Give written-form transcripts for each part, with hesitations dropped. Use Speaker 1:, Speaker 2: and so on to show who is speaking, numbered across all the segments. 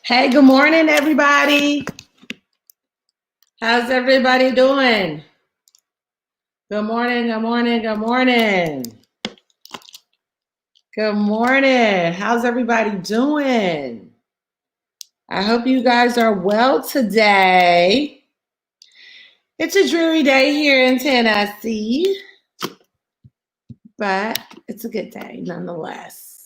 Speaker 1: Hey, good morning, everybody. How's everybody doing? Good morning, good morning, good morning. Good morning. How's everybody doing? I hope you guys are well today. It's a dreary day here in Tennessee, but it's a good day nonetheless.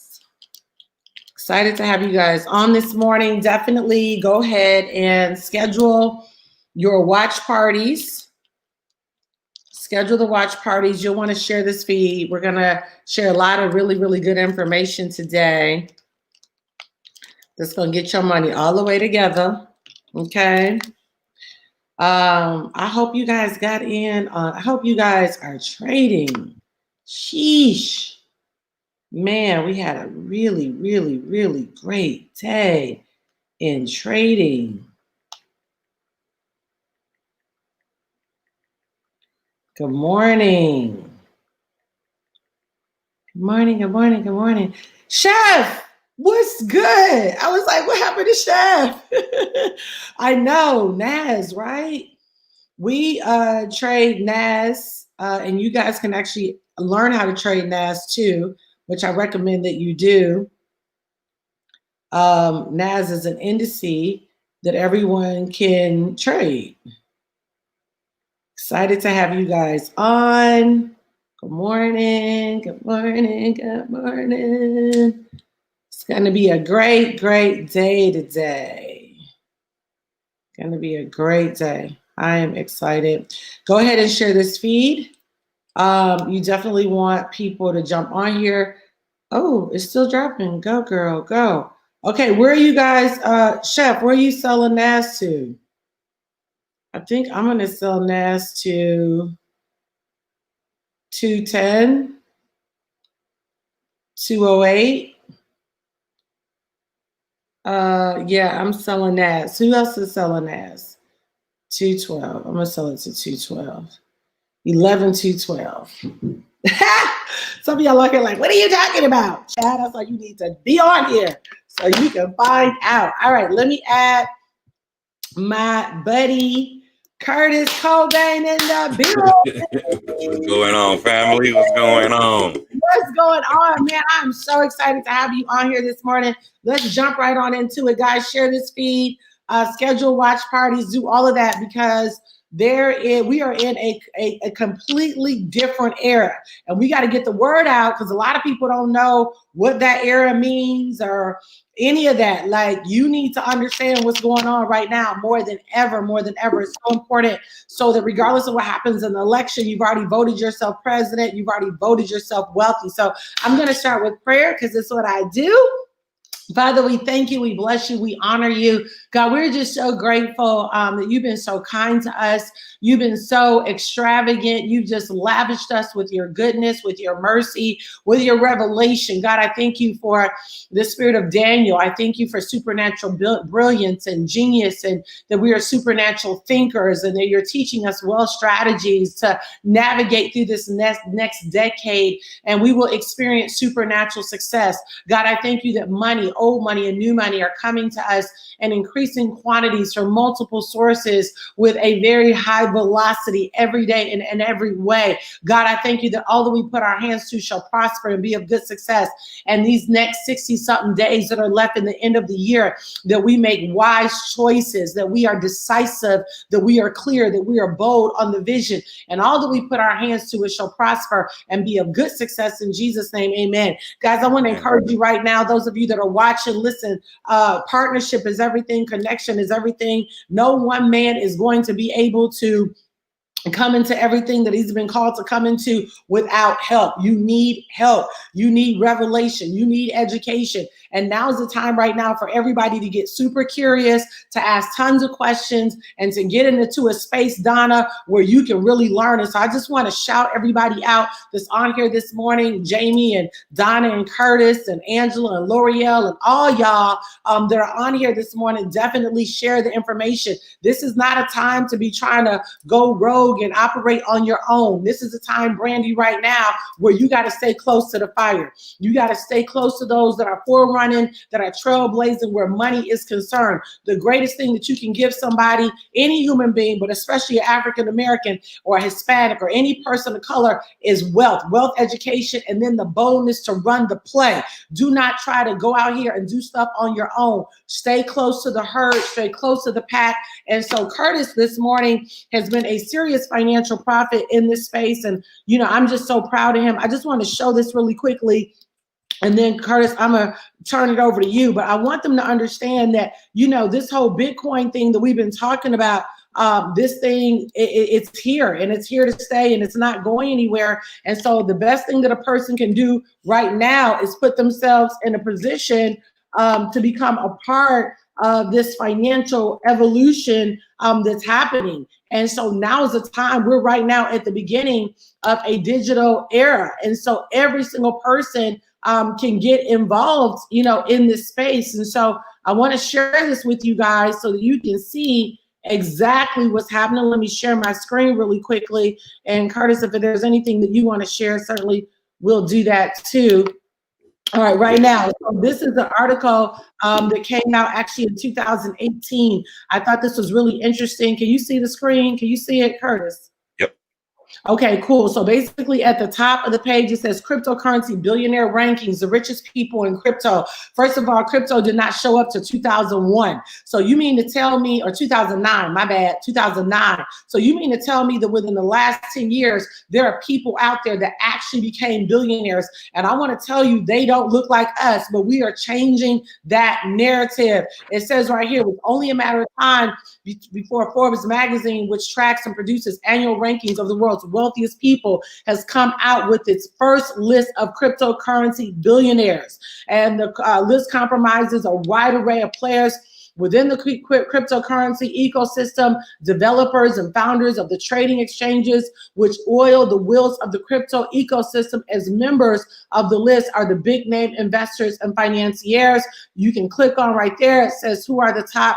Speaker 1: Excited to have you guys on this morning. Definitely go ahead and schedule your watch parties. Schedule the watch parties. You'll want to share this feed. We're going to share a lot of really, really good information today that's going to get your money all the way together. Okay. I hope you guys got in. I hope you guys are trading. Sheesh. Man, we had a really, really, really great day in trading. Good morning. Good morning, good morning, good morning. Chef, what's good? I was like, what happened to Chef? I know, NAS, right? We trade NAS, and you guys can actually learn how to trade NAS too, which I recommend that you do. NAS is an indice that everyone can trade. Excited to have you guys on. Good morning, good morning, good morning. It's going to be a great, great day today. Going to be a great day. I am excited. Go ahead and share this feed. You definitely want people to jump on here. Oh, it's still dropping. Go, girl, go. Okay, where are you guys? Chef, where are you selling NAS to? I think I'm going to sell NAS to 210, 208. Yeah, I'm selling NAS. Who else is selling NAS? 212. I'm going to sell it to 212. 11, 212. Some of y'all look at like, what are you talking about? Chad, I thought you need to be on here so you can find out. All right, let me add my buddy Curtis Cobain in the building.
Speaker 2: What's going on, family? What's going on?
Speaker 1: What's going on, man? I'm so excited to have you on here this morning. Let's jump right on into it, guys. Share this feed, schedule watch parties, do all of that because we are in a completely different era, and we got to get the word out because a lot of people don't know what that era means or any of that. Like, you need to understand what's going on right now more than ever. It's so important so that regardless of what happens in the election, you've already voted yourself president, you've already voted yourself wealthy. So I'm going to start with prayer because it's what I do. Father, we thank you, we bless you, we honor you. God, we're just so grateful that you've been so kind to us. You've been so extravagant. You've just lavished us with your goodness, with your mercy, with your revelation. God, I thank you for the spirit of Daniel. I thank you for supernatural brilliance and genius, and that we are supernatural thinkers, and that you're teaching us well strategies to navigate through this next decade, and we will experience supernatural success. God, I thank you that money, old money and new money are coming to us in increasing quantities from multiple sources with a very high velocity every day and in every way. God, I thank you that all that we put our hands to shall prosper and be of good success. And these next 60-something days that are left in the end of the year, that we make wise choices, that we are decisive, that we are clear, that we are bold on the vision. And all that we put our hands to, it shall prosper and be of good success in Jesus' name. Amen. Guys, I want to encourage you right now, those of you that are watching, listen, partnership is everything. Connection is everything. No one man is going to be able to come into everything that he's been called to come into without help. You need help. You need revelation. You need education. And now's the time right now for everybody to get super curious, to ask tons of questions, and to get into a space, Donna, where you can really learn. And so I just want to shout everybody out that's on here this morning, Jamie and Donna and Curtis and Angela and L'Oreal and all y'all that are on here this morning. Definitely share the information. This is not a time to be trying to go rogue rogue and operate on your own. This is the time, Brandy, right now where you got to stay close to the fire. You got to stay close to those that are forerunning, that are trailblazing where money is concerned. The greatest thing that you can give somebody, any human being, but especially an African American or a Hispanic or any person of color, is wealth, education, and then the boldness to run the play. Do not try to go out here and do stuff on your own. Stay close to the herd, stay close to the pack. And so Curtis this morning has been a serious financial prophet in this space. And, you know, I'm just so proud of him. I just want to show this really quickly. And then Curtis, I'm going to turn it over to you, but I want them to understand that, you know, this whole Bitcoin thing that we've been talking about, this thing, it's here and it's here to stay and it's not going anywhere. And so the best thing that a person can do right now is put themselves in a position to become a part of this financial evolution that's happening. And so now is the time. We're right now at the beginning of a digital era. And so every single person can get involved, you know, in this space. And so I want to share this with you guys so that you can see exactly what's happening. Let me share my screen really quickly. And Curtis, if there's anything that you want to share, certainly we'll do that too. All right, right now, so this is the article that came out actually in 2018. I thought this was really interesting. Can you see the screen? Can you see it, Curtis?
Speaker 2: Yep.
Speaker 1: Okay, cool. So basically at the top of the page, it says cryptocurrency billionaire rankings, the richest people in crypto. First of all, crypto did not show up to 2001. So you mean to tell me, or 2009, my bad, 2009. So you mean to tell me that within the last 10 years, there are people out there that actually became billionaires. And I want to tell you, they don't look like us, but we are changing that narrative. It says right here, with only a matter of time before Forbes magazine, which tracks and produces annual rankings of the world's wealthiest people, has come out with its first list of cryptocurrency billionaires. And the list compromises a wide array of players within the cryptocurrency ecosystem, developers and founders of the trading exchanges, which oil the wheels of the crypto ecosystem. As members of the list are the big name investors and financiers. You can click on right there. It says, who are the top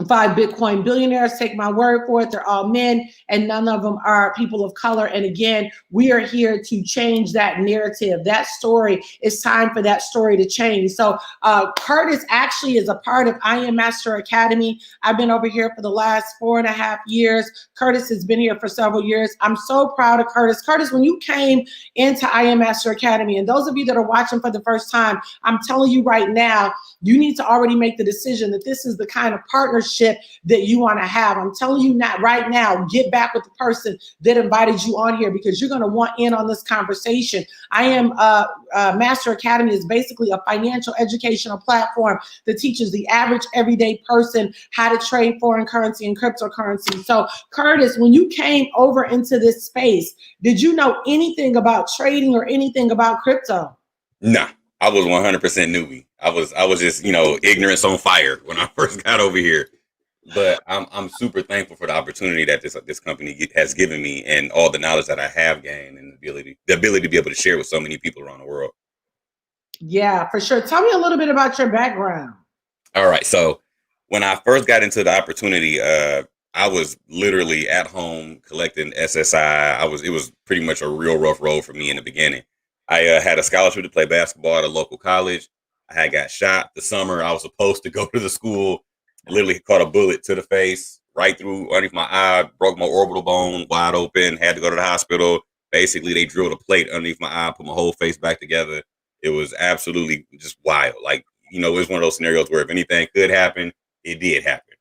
Speaker 1: 5 Bitcoin billionaires? Take my word for it. They're all men and none of them are people of color. And again, we are here to change that narrative. That story, it's time for that story to change. So Curtis actually is a part of I Am Master Academy. I've been over here for the last 4.5 years. Curtis has been here for several years. I'm so proud of Curtis. Curtis, when you came into I Am Master Academy, and those of you that are watching for the first time, I'm telling you right now, you need to already make the decision that this is the kind of partnership that you want to have. I'm telling you not right now, get back with the person that invited you on here, because you're going to want in on this conversation. I Am Master Academy is basically a financial educational platform that teaches the average everyday person how to trade foreign currency and cryptocurrency. So Curtis, when you came over into this space, did you know anything about trading or anything about crypto?
Speaker 2: Nah, I was 100% newbie. I was just, you know, ignorance on fire when I first got over here. But I'm super thankful for the opportunity that this company has given me, and all the knowledge that I have gained, and the ability to be able to share with so many people around the world.
Speaker 1: Yeah, for sure. Tell me a little bit about your background.
Speaker 2: All right. So when I first got into the opportunity, I was literally at home collecting SSI. It was pretty much a real rough road for me in the beginning. I had a scholarship to play basketball at a local college. I had got shot the summer I was supposed to go to the school. I literally caught a bullet to the face, right through underneath my eye, broke my orbital bone wide open, had to go to the hospital. Basically, they drilled a plate underneath my eye, put my whole face back together. It was absolutely just wild. Like, you know, it was one of those scenarios where if anything could happen, it did happen.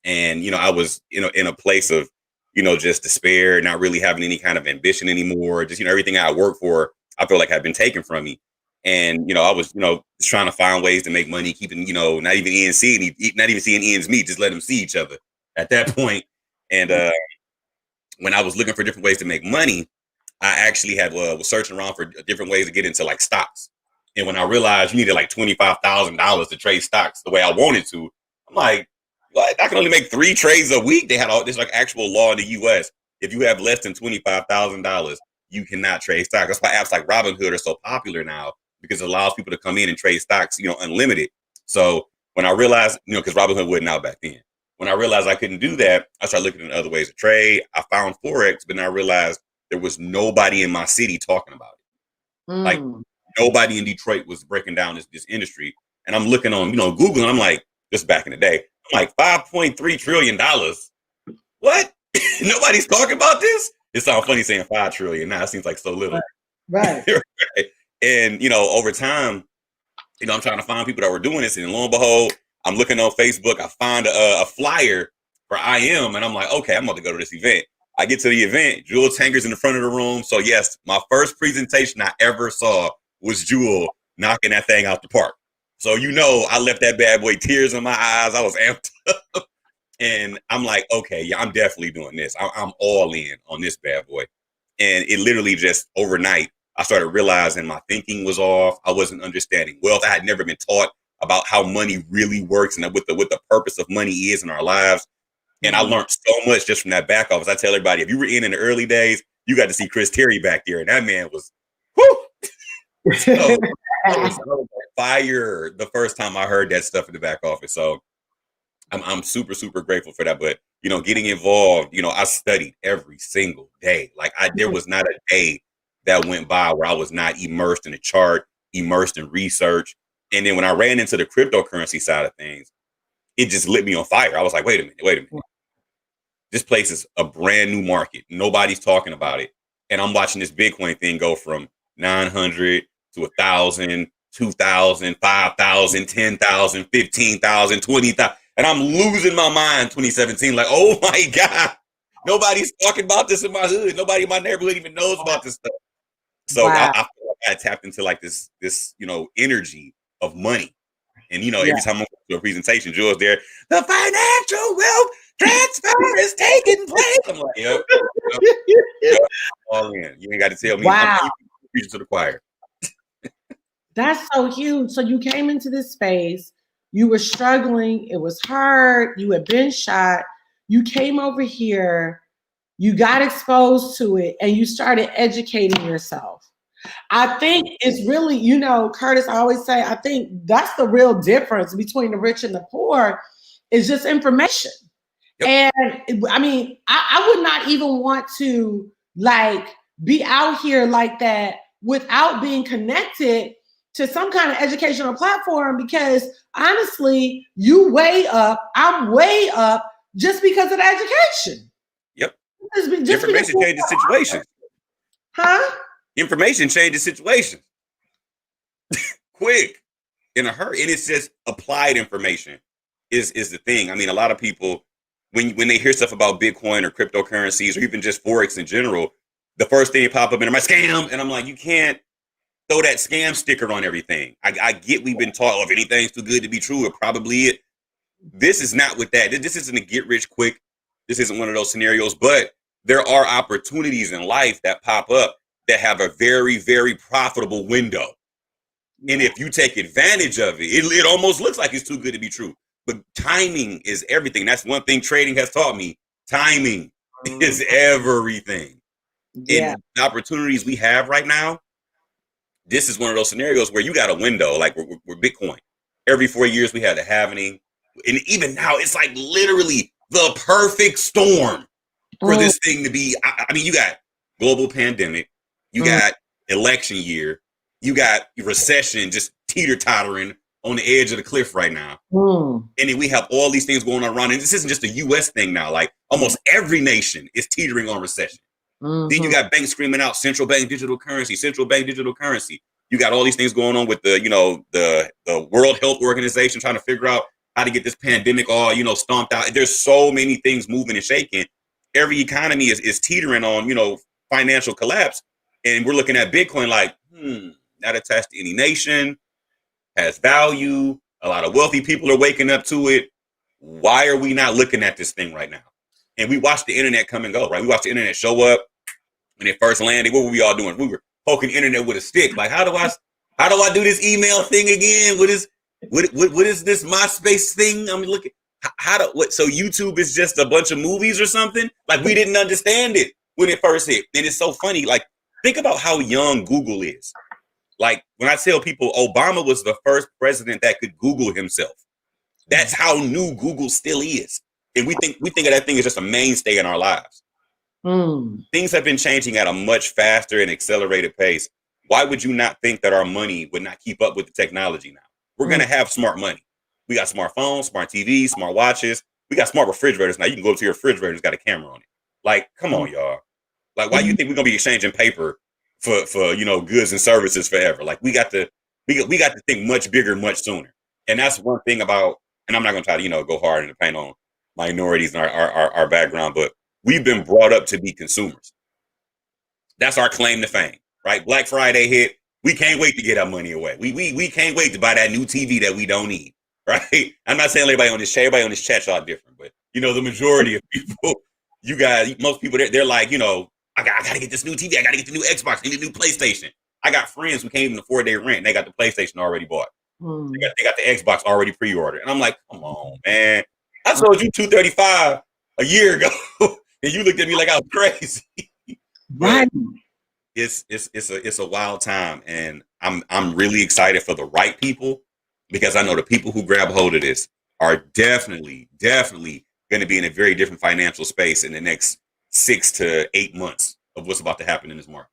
Speaker 2: And, you know, I was, you know, in a place of, you know, just despair, not really having any kind of ambition anymore. Just, you know, everything I worked for, I feel like had been taken from me. And, you know, I was, you know, just trying to find ways to make money, keeping, you know, not even seeing ends meet, just let them see each other at that point. And when I was looking for different ways to make money, I actually was searching around for different ways to get into like stocks. And when I realized you needed like $25,000 to trade stocks the way I wanted to, I'm like, what? I can only make 3 trades a week. They had all this like actual law in the US. If you have less than $25,000, you cannot trade stocks. That's why apps like Robinhood are so popular now, because it allows people to come in and trade stocks, you know, unlimited. So when I realized, you know, because Robinhood wasn't out back then. When I realized I couldn't do that, I started looking at other ways to trade. I found Forex, but then I realized there was nobody in my city talking about it. Like nobody in Detroit was breaking down this industry. And I'm looking on, Google, and I'm like, this back in the day, I'm like $5.3 trillion. What? Nobody's talking about this? It sounds funny saying 5 trillion. Now it seems like so little.
Speaker 1: Right.
Speaker 2: Right. And, over time, I'm trying to find people that were doing this. And lo and behold, I'm looking on Facebook. I find a flyer for IM. And I'm like, okay, I'm about to go to this event. I get to the event. Jewel Tanger's in the front of the room. So, yes, my first presentation I ever saw was Jewel knocking that thing out the park. So, I left that bad boy tears in my eyes. I was amped up. And I'm like, okay, yeah, I'm definitely doing this. I'm all in on this bad boy. And it literally just overnight, I started realizing my thinking was off. I wasn't understanding wealth. I had never been taught about how money really works and what the purpose of money is in our lives. And I learned so much just from that back office. I tell everybody, if you were in the early days, you got to see Chris Terry back there. And that man was, whoo! So, I was on fire the first time I heard that stuff in the back office. So I'm super, super grateful for that. But, getting involved, I studied every single day. Like there was not a day that went by where I was not immersed in a chart, immersed in research. And then when I ran into the cryptocurrency side of things, it just lit me on fire. I was like, wait a minute. This place is a brand new market. Nobody's talking about it. And I'm watching this Bitcoin thing go from 900 to 1,000, 2,000, 5,000, 10,000, 15,000, 20,000. And I'm losing my mind 2017. Like, oh my God, nobody's talking about this in my hood. Nobody in my neighborhood even knows about this stuff. So wow. I feel like I tapped into like this energy of money. And, every time I'm to a presentation, Jules there, the financial wealth transfer is taking place. I'm like, yep. All in. You ain't got to tell me.
Speaker 1: Wow.
Speaker 2: I'm preaching to the choir.
Speaker 1: That's so huge. So you came into this space. You were struggling. It was hard. You had been shot. You came over here. You got exposed to it, and you started educating yourself. I think it's really, Curtis, I always say, I think that's the real difference between the rich and the poor is just information. Yep. And I mean, I would not even want to be out here like that without being connected to some kind of educational platform, because honestly, you way up, I'm way up just because of the education.
Speaker 2: Yep. Information changes situations.
Speaker 1: Huh?
Speaker 2: Information changes situations. Quick, in a hurry. And it's just applied information is the thing. I mean, a lot of people, when they hear stuff about Bitcoin or cryptocurrencies or even just Forex in general, the first thing that pop up in my scam. And I'm like, you can't throw that scam sticker on everything. I get we've been taught, if anything's too good to be true, it probably is. This is not with that. This isn't a get rich quick. This isn't one of those scenarios, but there are opportunities in life that pop up that have a very, very profitable window. And if you take advantage of it, it almost looks like it's too good to be true. But timing is everything. That's one thing trading has taught me. Timing is everything. Yeah. And the opportunities we have right now, this is one of those scenarios where you got a window, like we're Bitcoin. Every 4 years we had a halving. And even now, it's like literally the perfect storm for this thing to be. I mean, you got global pandemic. You got election year. You got recession just teeter-tottering on the edge of the cliff right now. And then we have all these things going on around. And this isn't just a U.S. thing now. Like almost every nation is teetering on recession. Then you got banks screaming out central bank digital currency, central bank digital currency. You got all these things going on with the World Health Organization trying to figure out how to get this pandemic all, stomped out. There's so many things moving and shaking. Every economy is teetering on, financial collapse. And we're looking at Bitcoin like, not attached to any nation, has value. A lot of wealthy people are waking up to it. Why are we not looking at this thing right now? And we watched the internet come and go, right? We watched the internet show up when it first landed. What were we all doing? We were poking internet with a stick. Like, how do I do this email thing again? What is this MySpace thing? I mean, look at so YouTube is just a bunch of movies or something? Like, we didn't understand it when it first hit. And it's so funny. Like, think about how young Google is. Like, when I tell people Obama was the first president that could Google himself, that's how new Google still is. And we think of that thing as just a mainstay in our lives. Things have been changing at a much faster and accelerated pace. Why would you not think that our money would not keep up with the technology now? We're going to have smart money. We got smartphones, smart TVs, smart watches. We got smart refrigerators now. You can go up to your refrigerator, it's got a camera on it. Like, come on, y'all. Like, why do you think we're going to be exchanging paper for goods and services forever? Like, we got to think much bigger, much sooner. And that's one thing about, and I'm not going to try to, go hard in the paint on minorities and our background, but we've been brought up to be consumers. That's our claim to fame, right? Black Friday hit. We can't wait to get our money away. We can't wait to buy that new TV that we don't need, right? I'm not saying everybody on this chat's all different, but the majority of people, most people, they're like, I gotta get this new TV. I gotta get the new Xbox. I need a new PlayStation. I got friends who can't even afford their rent. And they got the PlayStation already bought. They got the Xbox already pre-ordered. And I'm like, come on, man. I sold you $235 a year ago, and you looked at me like I was crazy.
Speaker 1: Right.
Speaker 2: It's a wild time, and I'm really excited for the right people, because I know the people who grab hold of this are definitely going to be in a very different financial space in the next 6 to 8 months of what's about to happen in this market.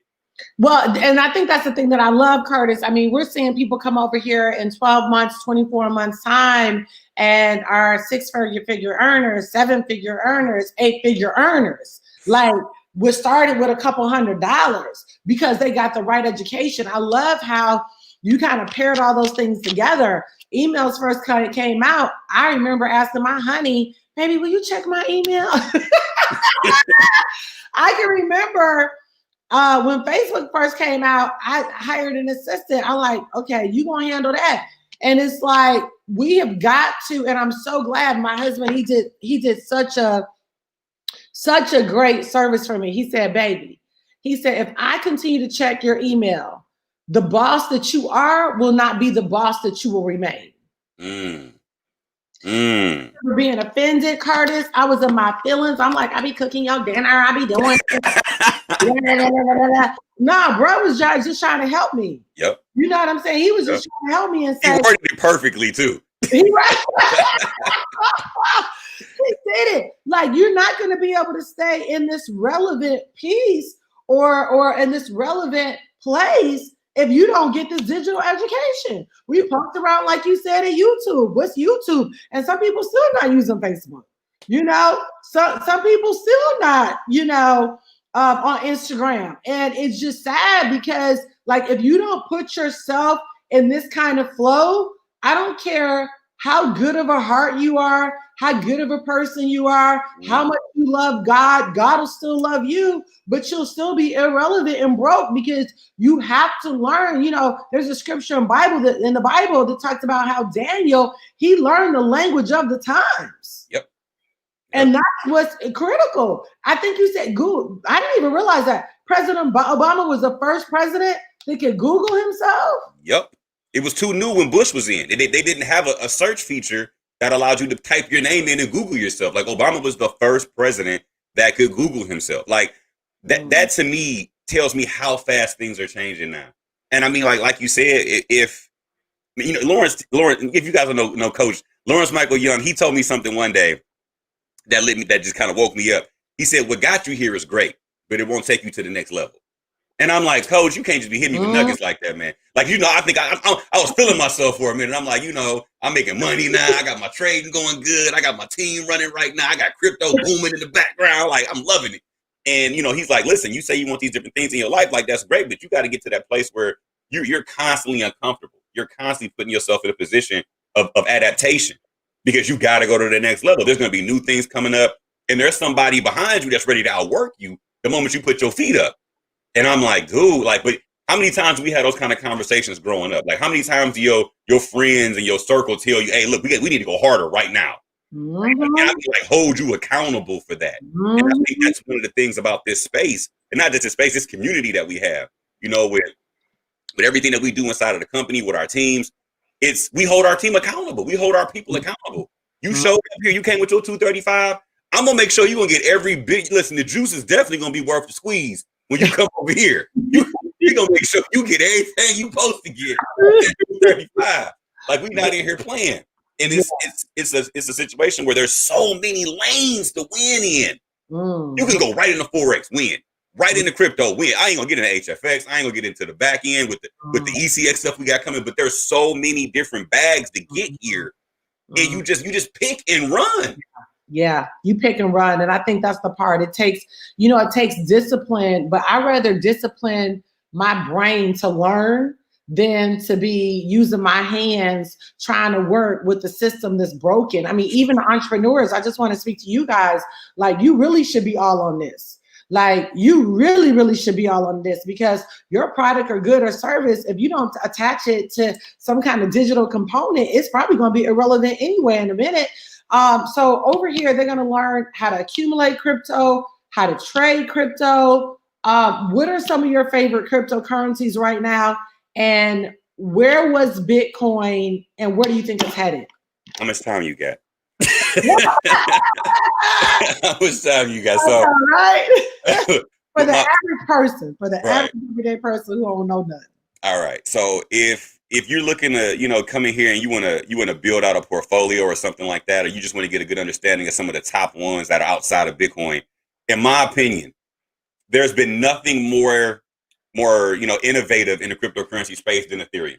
Speaker 1: Well, and I think that's the thing that I love, Curtis. I mean, we're seeing people come over here in 12 months, 24 months time, and are 6-figure earners, 7-figure earners, 8-figure earners. Like, we started with a couple $100 because they got the right education. I love how you kind of paired all those things together. Emails first came out. I remember asking my honey, baby, will you check my email? I can remember when Facebook first came out, I hired an assistant. I'm like, okay, you gonna handle that. And it's like, we have got to, and I'm so glad my husband, he did such a great service for me. He said, baby, he said, if I continue to check your email, the boss that you are will not be the boss that you will remain. For being offended, Curtis, I was in my feelings. I'm like, I be cooking your dinner. I be doing Nah, bro was just trying to help me.
Speaker 2: Yep.
Speaker 1: You know what I'm saying? He was just trying to help me and say.
Speaker 2: He worded it perfectly too.
Speaker 1: He right. He did it. Like, you're not going to be able to stay in this relevant piece or in this relevant place if you don't get this digital education. We poked around, like you said, at YouTube. What's YouTube? And some people still not using Facebook. Some people still not, on Instagram. And it's just sad because, like, if you don't put yourself in this kind of flow, I don't care how good of a heart you are, how good of a person you are, how much you love God. God will still love you, but you'll still be irrelevant and broke because you have to learn. There's a scripture in the Bible that talks about how Daniel, he learned the language of the times.
Speaker 2: Yep.
Speaker 1: And that's what's critical. I think you said Google. I didn't even realize that President Obama was the first president that could Google himself.
Speaker 2: Yep. It was too new when Bush was in. They didn't have a search feature that allowed you to type your name in and Google yourself. Like, Obama was the first president that could Google himself. Like, that to me tells me how fast things are changing now. And I mean, like you said, Lawrence, if you guys don't know Coach Lawrence Michael Young, he told me something one day that just kind of woke me up. He said, what got you here is great, but it won't take you to the next level. And I'm like, Coach, you can't just be hitting me with nuggets like that, man. Like, I think I was feeling myself for a minute. I'm like, I'm making money now. I got my trading going good. I got my team running right now. I got crypto booming in the background. Like, I'm loving it. And, he's like, listen, you say you want these different things in your life. Like, that's great, but you got to get to that place where you're constantly uncomfortable. You're constantly putting yourself in a position of adaptation because you got to go to the next level. There's going to be new things coming up, and there's somebody behind you that's ready to outwork you the moment you put your feet up. And I'm like, dude, but how many times we had those kind of conversations growing up? Like, how many times do your friends and your circle tell you, hey, look, we need to go harder right now? And I hold you accountable for that. And I think that's one of the things about this space, and not just this space, this community that we have, with everything that we do inside of the company, with our teams, we hold our team accountable. We hold our people accountable. You showed up here, you came with your 235. I'm going to make sure you're going to get every big, listen, the juice is definitely going to be worth the squeeze. When you come over here, you're going to make sure you get everything you're supposed to get at 235. Like, we're not in here playing. And it's a situation where there's so many lanes to win in. You can go right into Forex, win. Right into crypto, win. I ain't gonna get into HFX. I ain't gonna get into the back end with the ECX stuff we got coming. But there's so many different bags to get here, and you just pick and run.
Speaker 1: Yeah, you pick and run, and I think that's the part. It takes discipline, but I rather discipline my brain to learn than to be using my hands trying to work with the system that's broken. I mean, even entrepreneurs, I just want to speak to you guys, like you really should be all on this. Like you really, really should be all on this because your product or good or service, if you don't attach it to some kind of digital component, it's probably going to be irrelevant anyway in a minute. So over here, they're going to learn how to accumulate crypto, how to trade crypto. What are some of your favorite cryptocurrencies right now? And where was Bitcoin and where do you think it's headed?
Speaker 2: How much time you got? How much time you got? So,
Speaker 1: right? For the average person, average everyday person who don't know nothing.
Speaker 2: All right. So if you're looking to, come in here and you want to build out a portfolio or something like that, or you just want to get a good understanding of some of the top ones that are outside of Bitcoin, in my opinion, there's been nothing more innovative in the cryptocurrency space than Ethereum.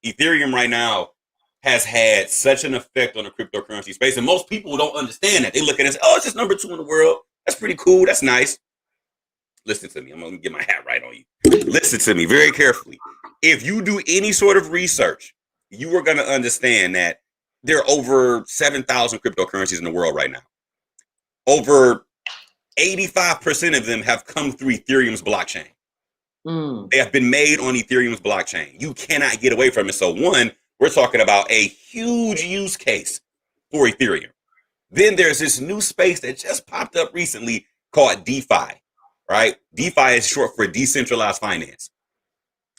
Speaker 2: Ethereum right now has had such an effect on the cryptocurrency space, and most people don't understand that. They look at it and say, "Oh, it's just number 2 in the world. That's pretty cool. That's nice." Listen to me. I'm gonna get my hat right on you. Listen to me very carefully. If you do any sort of research, you are going to understand that there are over 7,000 cryptocurrencies in the world right now. Over 85% of them have come through Ethereum's blockchain. They have been made on Ethereum's blockchain. You cannot get away from it. So one, we're talking about a huge use case for Ethereum. Then there's this new space that just popped up recently called DeFi, right? DeFi is short for decentralized finance.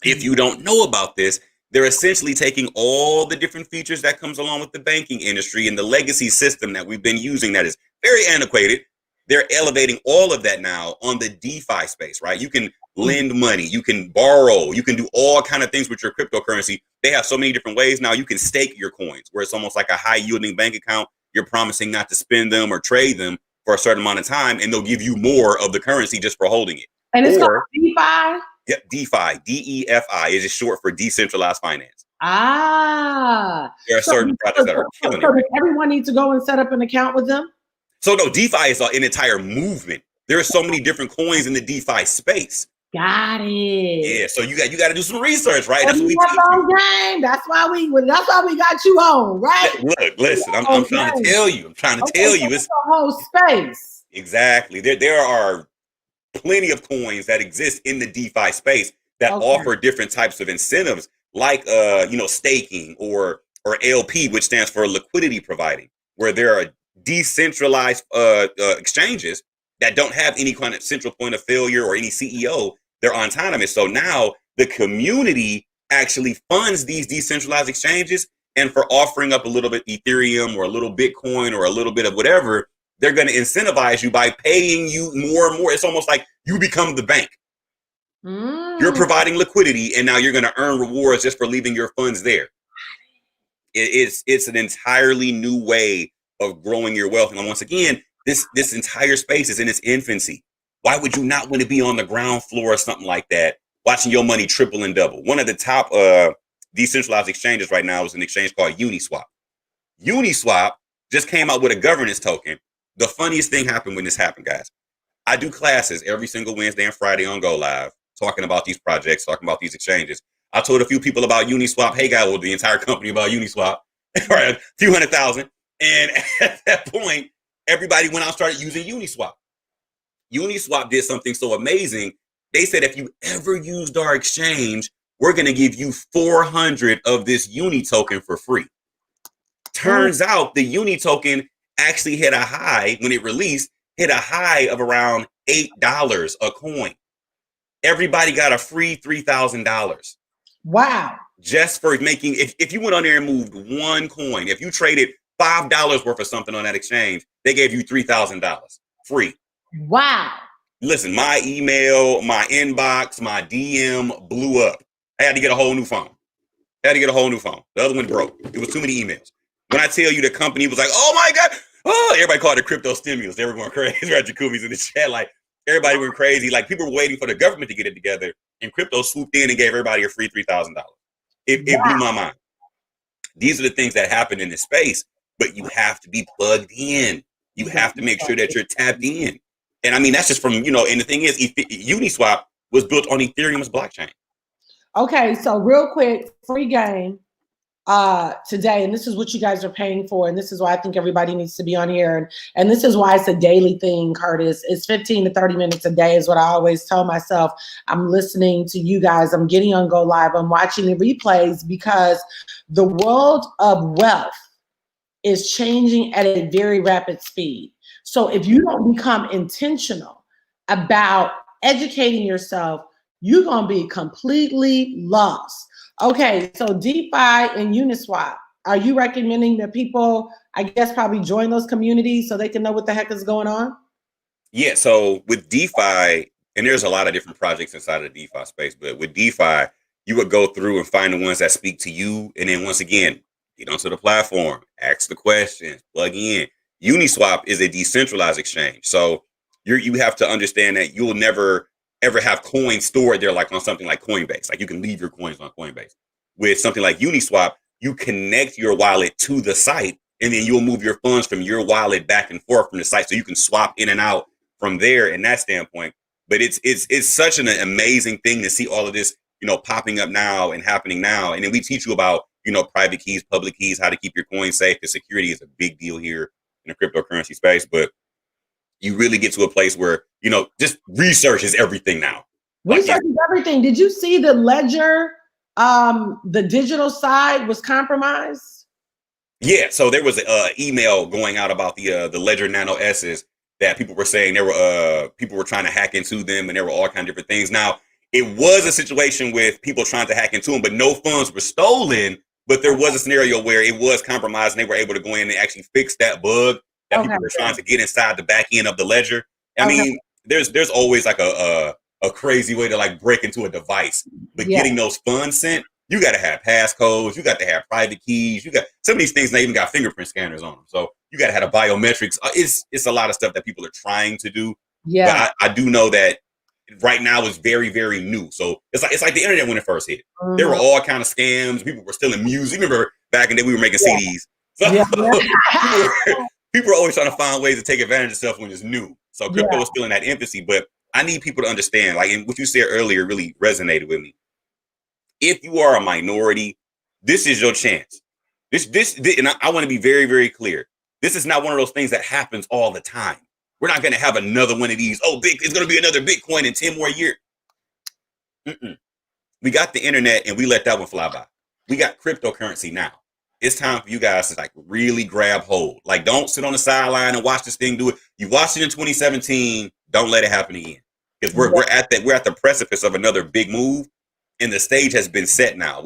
Speaker 2: If you don't know about this, they're essentially taking all the different features that comes along with the banking industry and the legacy system that we've been using that is very antiquated. They're elevating all of that now on the DeFi space, right? You can lend money, you can borrow, you can do all kind of things with your cryptocurrency. They have so many different ways now. You can stake your coins, where it's almost like a high yielding bank account. You're promising not to spend them or trade them for a certain amount of time, and they'll give you more of the currency just for holding it.
Speaker 1: And it's called DeFi?
Speaker 2: Yeah, DeFi, DEFI is just short for decentralized finance.
Speaker 1: There
Speaker 2: are certain projects that are killing it.
Speaker 1: Everyone needs to go and set up an account with them?
Speaker 2: So no, DeFi is an entire movement. There are so many different coins in the DeFi space.
Speaker 1: Got it.
Speaker 2: Yeah, so you got to do some research, right?
Speaker 1: That's what we teach you. That's why we got you on, right?
Speaker 2: Look, listen, I'm trying to tell you. I'm trying to tell you. It's
Speaker 1: the whole space.
Speaker 2: Exactly. There are plenty of coins that exist in the DeFi space that offer different types of incentives, like staking or LP, which stands for liquidity providing, where there are decentralized exchanges that don't have any kind of central point of failure or any CEO. They're autonomous. So now the community actually funds these decentralized exchanges, and for offering up a little bit Ethereum or a little Bitcoin or a little bit of whatever, they're going to incentivize you by paying you more and more. It's almost like you become the bank. You're providing liquidity, and now you're going to earn rewards just for leaving your funds there. It's an entirely new way of growing your wealth. And once again, this entire space is in its infancy. Why would you not want to be on the ground floor or something like that, watching your money triple and double? One of the top decentralized exchanges right now is an exchange called Uniswap. Uniswap just came out with a governance token. The funniest thing happened when this happened, guys. I do classes every single Wednesday and Friday on Go Live, talking about these projects, talking about these exchanges. I told a few people about Uniswap. Hey, guys, well, the entire company about Uniswap, right? A few 100,000. And at that point, everybody went out and started using Uniswap. Uniswap did something so amazing. They said, if you ever used our exchange, we're going to give you 400 of this Uni token for free. Turns out the Uni token actually hit a high when it released, hit a high of around $8 a coin. Everybody got a free $3,000.
Speaker 1: Wow.
Speaker 2: Just for making, if you went on there and moved one coin, if you traded $5 worth of something on that exchange, they gave you $3,000 free.
Speaker 1: Wow.
Speaker 2: Listen, my email, my inbox, my DM blew up. I had to get a whole new phone. The other one broke. It was too many emails. When I tell you the company was like, oh my God, oh, everybody called it crypto stimulus. They were going crazy. Right, Jacoby's in the chat. Like, everybody went crazy. Like, people were waiting for the government to get it together, and crypto swooped in and gave everybody a free $3,000. It blew my mind. These are the things that happen in this space, but you have to be plugged in. You have to make sure that you're tapped in. And I mean, that's just from, and the thing is, Uniswap was built on Ethereum's blockchain.
Speaker 1: Okay, so real quick, free game today, and this is what you guys are paying for, and this is why I think everybody needs to be on here, and this is why it's a daily thing, Curtis. It's 15 to 30 minutes a day is what I always tell myself. I'm listening to you guys, I'm getting on Go Live, I'm watching the replays, because the world of wealth is changing at a very rapid speed. So if you don't become intentional about educating yourself, you're going to be completely lost. Okay, so DeFi and Uniswap, are you recommending that people, I guess, probably join those communities so they can know what the heck is going on?
Speaker 2: Yeah, so with DeFi, and there's a lot of different projects inside of the DeFi space, but with DeFi, you would go through and find the ones that speak to you. And then once again, get onto the platform, ask the questions, plug in. Uniswap is a decentralized exchange. So you have to understand that you'll never ever have coins stored there like on something like Coinbase. Like, you can leave your coins on Coinbase. With something like Uniswap, you connect your wallet to the site, and then you'll move your funds from your wallet back and forth from the site, so you can swap in and out from there in that standpoint. But it's such an amazing thing to see all of this, popping up now and happening now. And then we teach you about, private keys, public keys, how to keep your coins safe, because security is a big deal here in the cryptocurrency space. But you really get to a place where, just research is everything now.
Speaker 1: Research is everything. Did you see the ledger? The digital side was compromised?
Speaker 2: Yeah, so there was an email going out about the Ledger Nano S's that people were saying people were trying to hack into them, and there were all kinds of different things. Now, it was a situation with people trying to hack into them, but no funds were stolen. But there was a scenario where it was compromised, and they were able to go in and actually fix that bug that people were trying to get inside the back end of the ledger. I mean, there's always like a crazy way to like break into a device, but getting those funds sent, you got to have passcodes, you got to have private keys, you got some of these things. They even got fingerprint scanners on them, so you got to have a biometrics. It's a lot of stuff that people are trying to do. But I do know that right now is very, very new. So it's like the internet when it first hit. There were all kind of scams. People were stealing music. Remember back in the day we were making CDs. So people are always trying to find ways to take advantage of stuff when it's new. So crypto is still in that infancy, but I need people to understand, like, and what you said earlier really resonated with me. If you are a minority, this is your chance. This and I want to be very, very clear. This is not one of those things that happens all the time. We're not going to have another one of these. Oh, it's going to be another Bitcoin in 10 more years. We got the internet and we let that one fly by. We got cryptocurrency now. It's time for you guys to like really grab hold. Like, don't sit on the sideline and watch this thing do it. You watched it in 2017. Don't let it happen again. Because we're at the precipice of another big move, and the stage has been set now.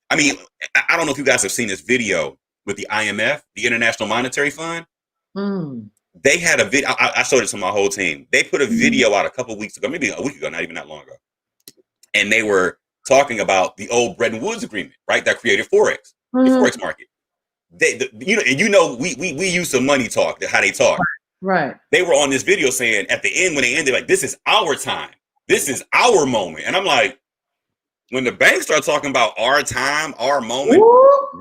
Speaker 2: I don't know if you guys have seen this video with the IMF, the International Monetary Fund. They had a video. I showed it to my whole team. They put a video out a couple weeks ago, maybe a week ago, not even that long ago, and they were talking about the old Bretton Woods agreement, right? That created Forex, the Forex market. We use some money talk, how they talk.
Speaker 1: Right.
Speaker 2: They were on this video saying at the end, when they ended, like, this is our time. This is our moment. And I'm like, when the banks start talking about our time, our moment,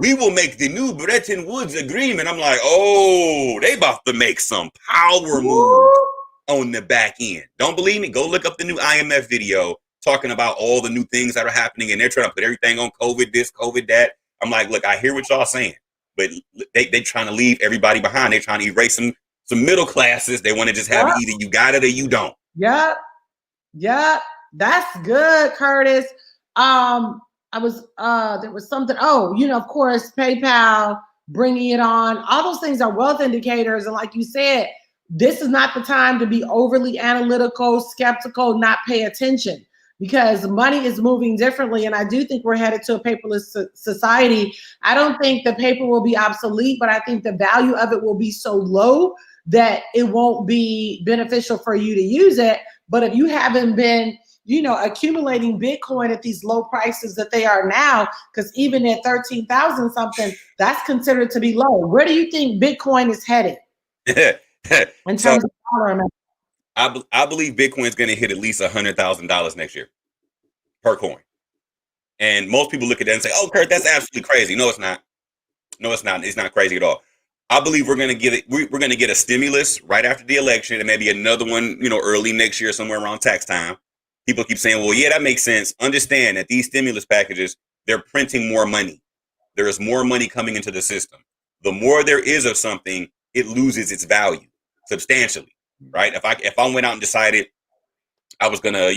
Speaker 2: we will make the new Bretton Woods agreement. I'm like, oh, they about to make some power moves on the back end. Don't believe me? Go look up the new IMF video talking about all the new things that are happening, and they're trying to put everything on COVID this, COVID that. I'm like, look, I hear what y'all saying, but they trying to leave everybody behind. They're trying to erase some middle classes. They want to just have it either you got it or you don't.
Speaker 1: Yeah, that's good, Curtis. There was something. Of course, PayPal bringing it on. All those things are wealth indicators, and like you said, this is not the time to be overly analytical, skeptical, not pay attention, because money is moving differently. And I do think we're headed to a paperless society. I don't think the paper will be obsolete, but I think the value of it will be so low that it won't be beneficial for you to use it. But if you haven't been accumulating Bitcoin at these low prices that they are now, because even at 13,000 something, that's considered to be low. Where do you think Bitcoin is headed in
Speaker 2: So
Speaker 1: terms of dollar amount?
Speaker 2: I believe Bitcoin is going to hit at least $100,000 next year per coin. And most people look at that and say, "Oh, Kurt, that's absolutely crazy." No, it's not. No, it's not. It's not crazy at all. I believe we're going to get it. We're going to get a stimulus right after the election, and maybe another one, early next year, somewhere around tax time. People keep saying, "Well, yeah, that makes sense." Understand that these stimulus packages, they're printing more money. There is more money coming into the system. The more there is of something, it loses its value substantially, right? If I went out and decided I was gonna,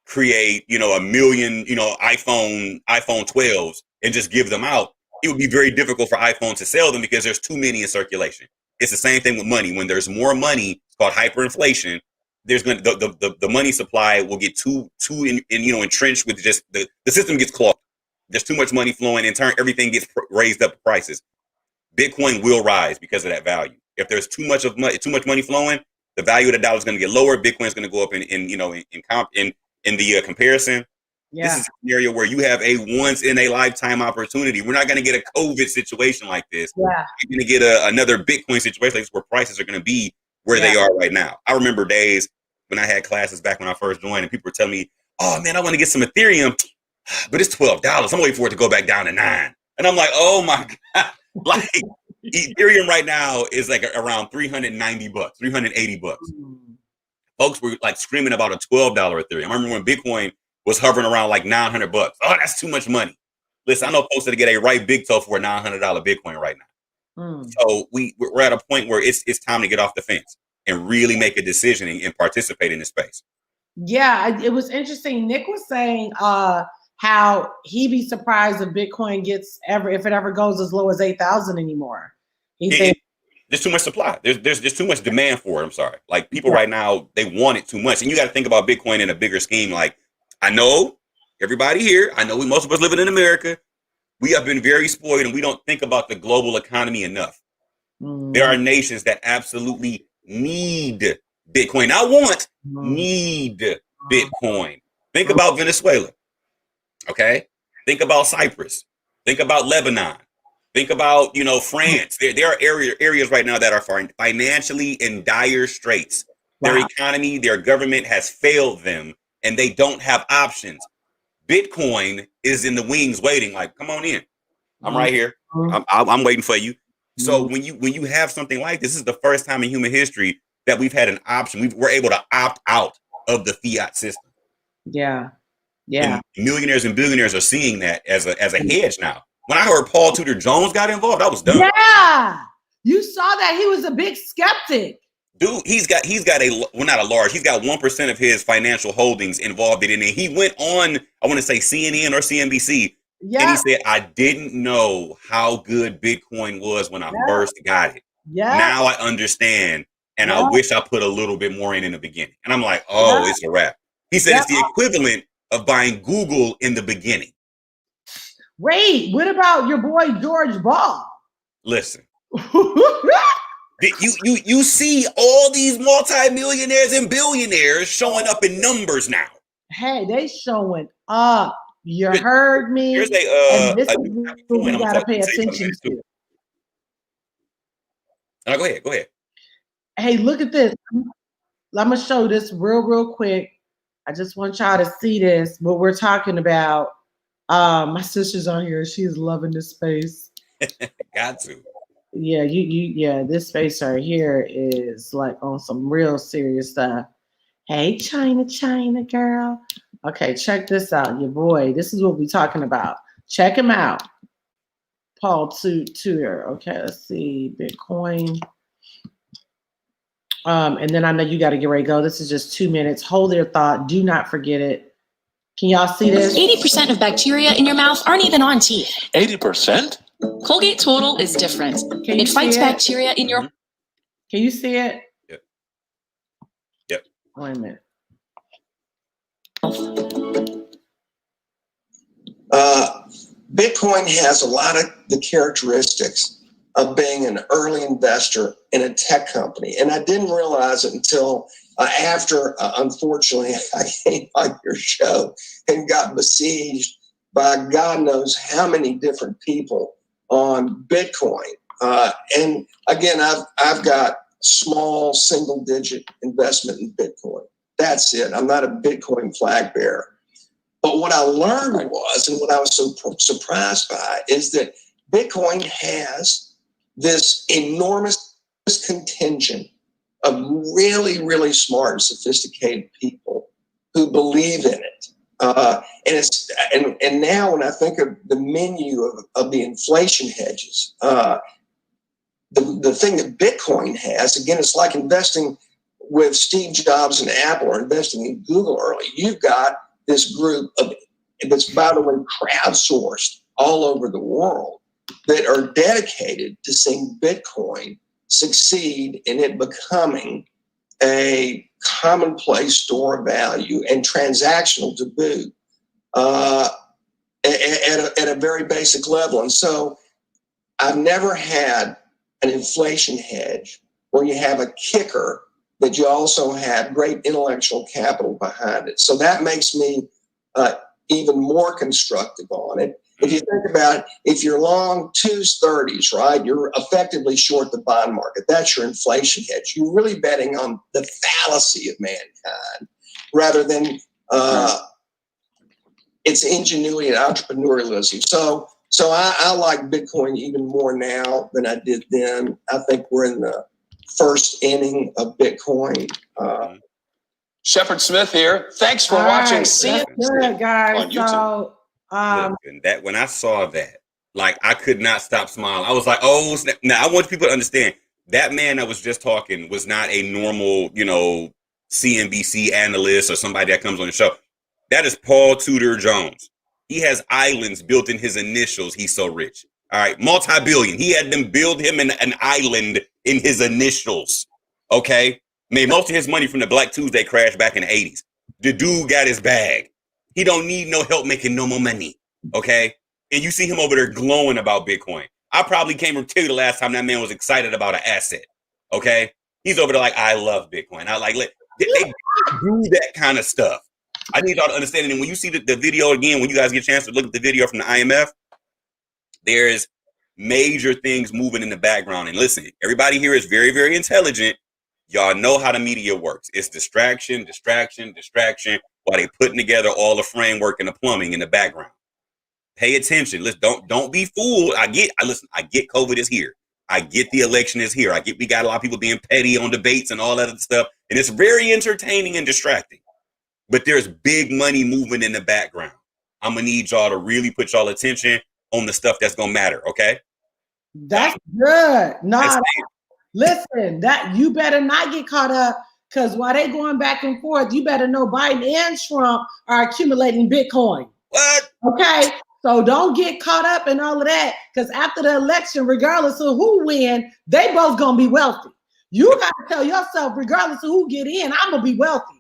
Speaker 2: create, a million, iPhone 12s and just give them out, it would be very difficult for iPhone to sell them because there's too many in circulation. It's the same thing with money. When there's more money, it's called hyperinflation. There's going to the money supply will get too entrenched with just the system gets clogged. There's too much money flowing. In turn, everything gets raised up prices. Bitcoin will rise because of that value. If there's too much money flowing, the value of the dollar is going to get lower. Bitcoin is going to go up in the comparison.
Speaker 1: Yeah.
Speaker 2: This is a scenario where you have a once in a lifetime opportunity. We're not going to get a COVID situation like this.
Speaker 1: Yeah.
Speaker 2: We're going to get another Bitcoin situation like this where prices are going to be where they are right now. I remember days when I had classes back when I first joined and people were telling me, "Oh man, I want to get some Ethereum, but it's $12. I'm waiting for it to go back down to $9." And I'm like, "Oh my God." Like Ethereum right now is like around $390, $380. Folks were like screaming about a $12 Ethereum. I remember when Bitcoin was hovering around like $900. Oh, that's too much money. Listen, I know folks that get a right big toe for a $900 Bitcoin right now. So we're at a point where it's time to get off the fence and really make a decision and participate in this space.
Speaker 1: Yeah, it was interesting. Nick was saying how he'd be surprised if Bitcoin if it ever goes as low as 8,000 anymore.
Speaker 2: There's too much supply. There's too much demand for it. I'm sorry. Like people right now, they want it too much. And you got to think about Bitcoin in a bigger scheme. Like I know everybody here, most of us living in America, we have been very spoiled and we don't think about the global economy enough. There are nations that absolutely need Bitcoin. Need Bitcoin. Think about Venezuela. Okay. Think about Cyprus. Think about Lebanon. Think about, France. There are areas right now that are financially in dire straits. Wow. Their economy, their government has failed them, and they don't have options. Bitcoin is in the wings waiting, like, come on in. I'm right here. I'm waiting for you. So when you have something like this is the first time in human history that we've had an option. We're able to opt out of the fiat system.
Speaker 1: Yeah.
Speaker 2: And millionaires and billionaires are seeing that as a hedge now. When I heard Paul Tudor Jones got involved, I was done.
Speaker 1: Yeah, you saw that. He was a big skeptic.
Speaker 2: Dude, he's got he's got 1% of his financial holdings involved in it. He went on, I want to say CNN or CNBC, and he said, "I didn't know how good Bitcoin was when I first got it. Now I understand, and I wish I put a little bit more in the beginning." And I'm like, "Oh, it's a wrap." He said it's the equivalent of buying Google in the beginning.
Speaker 1: Wait, what about your boy George Ball?
Speaker 2: Listen, you see all these multimillionaires and billionaires showing up in numbers now.
Speaker 1: Hey, they showing up. You heard me.
Speaker 2: Here's
Speaker 1: and this is what we gotta pay attention to.
Speaker 2: Go ahead.
Speaker 1: Hey, look at this. I'm gonna show this real quick. I just want y'all to see this. What we're talking about. My sister's on here. She's loving this space.
Speaker 2: Got to.
Speaker 1: Yeah, this space right here is like on some real serious stuff. Hey, China girl. Okay, check this out. Your boy. This is what we're talking about. Check him out. Paul Tudor. Okay, let's see. Bitcoin. And then I know you got to get ready to go. This is just 2 minutes. Hold their thought. Do not forget it. Can y'all see this?
Speaker 3: 80% of bacteria in your mouth aren't even on teeth.
Speaker 4: 80%?
Speaker 3: Colgate Total is different. It fights bacteria in your...
Speaker 1: Can you see it?
Speaker 2: Yep.
Speaker 1: Wait a minute.
Speaker 5: Bitcoin has a lot of the characteristics of being an early investor in a tech company. And I didn't realize it until after, unfortunately, I came on your show and got besieged by God knows how many different people on Bitcoin. And again, I've got small single-digit investment in Bitcoin. That's it. I'm not a Bitcoin flag bearer. But what I learned was, and what I was so surprised by, is that Bitcoin has this enormous contingent of really, really smart and sophisticated people who believe in it. And now when I think of the menu of the inflation hedges, the thing that Bitcoin has, again, it's like investing with Steve Jobs and Apple or investing in Google early. You've got this group that's, by the way, crowdsourced all over the world that are dedicated to seeing Bitcoin succeed in it becoming a commonplace store of value and transactional to boot at a very basic level. And so I've never had an inflation hedge where you have a kicker but you also have great intellectual capital behind it. So that makes me even more constructive on it. If you think about it, if you're long 2s30s, right, you're effectively short the bond market. That's your inflation hedge. You're really betting on the fallacy of mankind rather than its ingenuity and entrepreneurialism. So I like Bitcoin even more now than I did then. I think we're in the first inning of Bitcoin.
Speaker 4: Shepard Smith here. Thanks for watching. See you
Speaker 1: good, guys.
Speaker 4: on YouTube.
Speaker 2: Listen, that when I saw that, like, I could not stop smiling. I was like, oh, snap. Now I want people to understand that man that was just talking was not a normal, CNBC analyst or somebody that comes on the show. That is Paul Tudor Jones. He has islands built in his initials. He's so rich. All right. Multi-billion. He had them build him an island in his initials. Okay. Made most of his money from the Black Tuesday crash back in the 80s. The dude got his bag. He don't need no help making no more money. Okay. And you see him over there glowing about Bitcoin. I probably can't even tell you the last time that man was excited about an asset. Okay. He's over there like, I love Bitcoin. I like, they do that kind of stuff. I need y'all to understand it. And when you see the video again, when you guys get a chance to look at the video from the IMF, there's major things moving in the background. And listen, everybody here is very, very intelligent. Y'all know how the media works. It's distraction, distraction, distraction, while they putting together all the framework and the plumbing in the background. Pay attention. Listen, don't be fooled. I get COVID is here. I get the election is here. We got a lot of people being petty on debates and all that other stuff. And it's very entertaining and distracting. But there's big money moving in the background. I'm going to need y'all to really put y'all attention on the stuff that's going to matter, okay?
Speaker 1: That's good. Listen, that you better not get caught up, because while they going back and forth, you better know Biden and Trump are accumulating Bitcoin.
Speaker 2: What?
Speaker 1: Okay? So don't get caught up in all of that, because after the election, regardless of who win, they both going to be wealthy. You got to tell yourself, regardless of who get in, I'm going to be wealthy.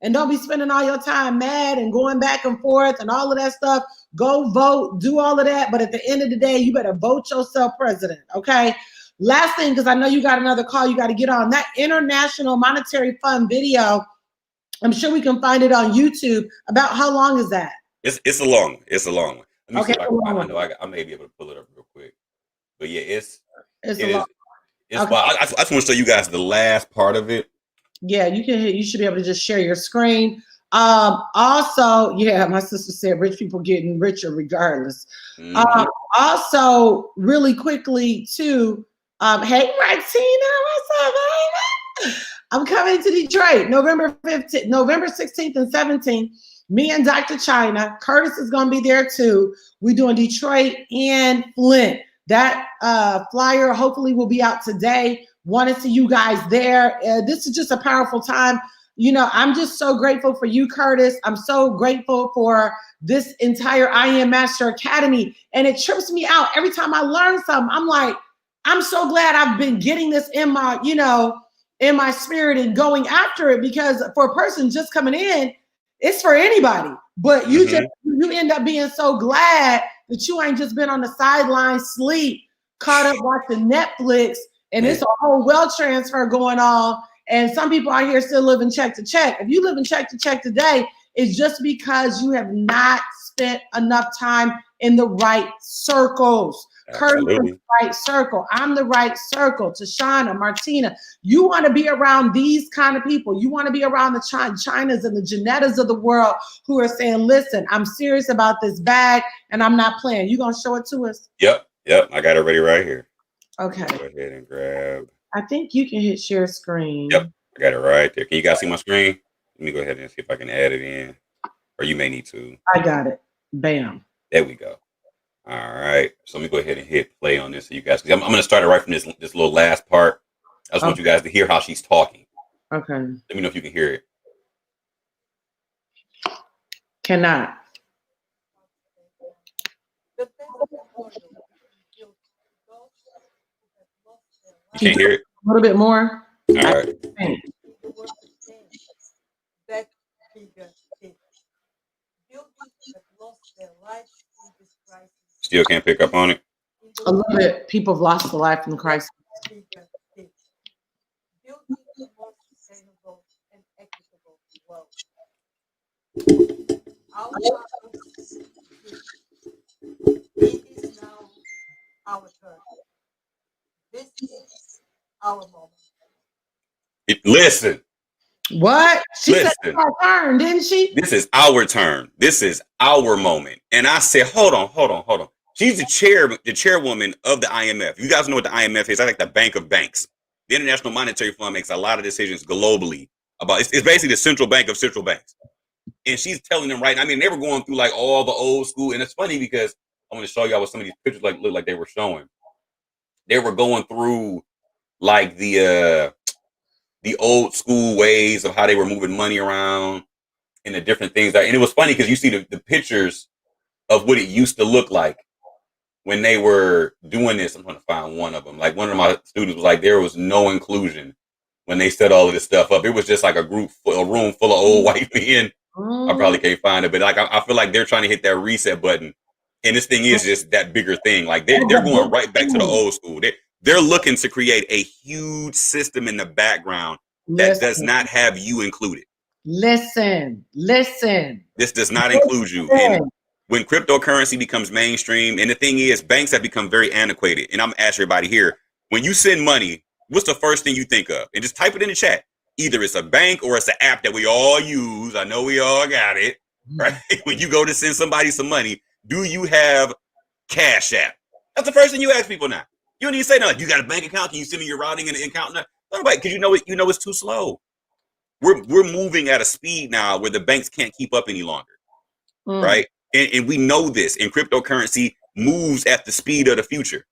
Speaker 1: And don't be spending all your time mad and going back and forth and all of that stuff. Go vote, do all of that. But at the end of the day, you better vote yourself president, okay? Last thing, because I know you got another call you got to get on. That International Monetary Fund video, I'm sure we can find it on YouTube. About how long is that?
Speaker 2: It's a long one. Let me
Speaker 1: Okay,
Speaker 2: see if I may be able to pull it up real quick. But yeah, it's
Speaker 1: okay.
Speaker 2: I just want to show you guys the last part of it.
Speaker 1: Yeah, you should be able to just share your screen. Also, yeah, my sister said rich people getting richer regardless.
Speaker 2: Mm-hmm.
Speaker 1: Also, really quickly too, hey Martina, what's up, baby? I'm coming to Detroit, November 16th and 17th. Me and Dr. China. Curtis is gonna be there too. We're doing Detroit and Flint. That flyer hopefully will be out today. Want to see you guys there. This is just a powerful time. I'm just so grateful for you, Curtis. I'm so grateful for this entire I Am Master Academy. And it trips me out. Every time I learn something, I'm like, I'm so glad I've been getting this in my, in my spirit and going after it, because for a person just coming in, it's for anybody. But you you end up being so glad that you ain't just been on the sideline, sleep, caught up watching Netflix, and it's a whole wealth transfer going on. And some people out here still living check to check. If you live in check to check today, it's just because you have not spent enough time in the right circles. Curtis is the right circle. I'm the right circle. Tashana, Martina, you want to be around these kind of people. You want to be around the Chinas and the Janettas of the world who are saying, listen, I'm serious about this bag and I'm not playing. You gonna show it to us?
Speaker 2: Yep. I got it ready right here.
Speaker 1: Okay.
Speaker 2: Go ahead and grab.
Speaker 1: I think you can hit share screen.
Speaker 2: Yep. I got it right there. Can you guys see my screen? Let me go ahead and see if I can add it in. Or you may need to.
Speaker 1: I got it. Bam.
Speaker 2: There we go. All right. So let me go ahead and hit play on this so you guys. I'm going to start it right from this little last part. I just want you guys to hear how she's talking.
Speaker 1: Okay.
Speaker 2: Let me know if you can hear it.
Speaker 1: Cannot.
Speaker 2: You can't hear it?
Speaker 1: A little bit more.
Speaker 2: All right. Still can't pick up on it?
Speaker 1: A little bit. People have lost their life in the crisis.
Speaker 6: It is now our turn. This is our moment.
Speaker 2: Listen.
Speaker 1: What? She said
Speaker 2: Listen.
Speaker 1: it's our turn, didn't she?
Speaker 2: This is our turn. This is our moment. And I said, hold on. She's the chairwoman of the IMF. You guys know what the IMF is. I like the Bank of Banks. The International Monetary Fund makes a lot of decisions globally about it's basically the central bank of central banks. And she's telling them right now, I mean, they were going through like all the old school. And it's funny because I'm going to show y'all what some of these pictures look like they were showing. They were going through like the old school ways of how they were moving money around and the different things. And it was funny because you see the pictures of what it used to look like when they were doing this. I'm going to find one of them. Like one of my students was like, there was no inclusion when they set all of this stuff up. It was just like a room full of old white men. I probably can't find it, but like I feel like they're trying to hit that reset button. And this thing is just that bigger thing. Like they're going right back to the old school. They're looking to create a huge system in the background that does not have you included.
Speaker 1: Listen.
Speaker 2: This does not include you. And when cryptocurrency becomes mainstream, and the thing is, banks have become very antiquated. And I'm asking everybody here, when you send money, what's the first thing you think of? And just type it in the chat. Either it's a bank or it's an app that we all use. I know we all got it, right? When you go to send somebody some money, do you have Cash App? That's the first thing you ask people now. You don't even say nothing. You got a bank account? Can you send me your routing and account? Nobody, because you know it's too slow. We're moving at a speed now where the banks can't keep up any longer, right? And we know this. And cryptocurrency moves at the speed of the future,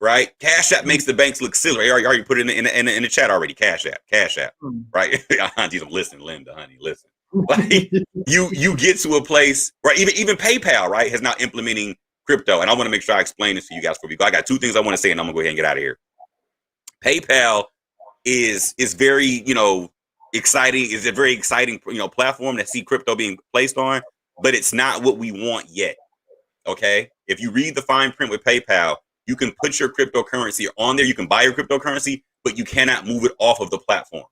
Speaker 2: right? Cash App makes the banks look silly. I already put it in the chat already. Cash App, right? Aunties, I'm listening, Linda, honey, listen. Like you get to a place, right? Even PayPal, right, has now implementing crypto. And I want to make sure I explain this to you guys before we go. I got two things I want to say, and I'm gonna go ahead and get out of here. PayPal is very, exciting. Is a very exciting, platform to see crypto being placed on, but it's not what we want yet. Okay. If you read the fine print with PayPal, you can put your cryptocurrency on there. You can buy your cryptocurrency, but you cannot move it off of the platform.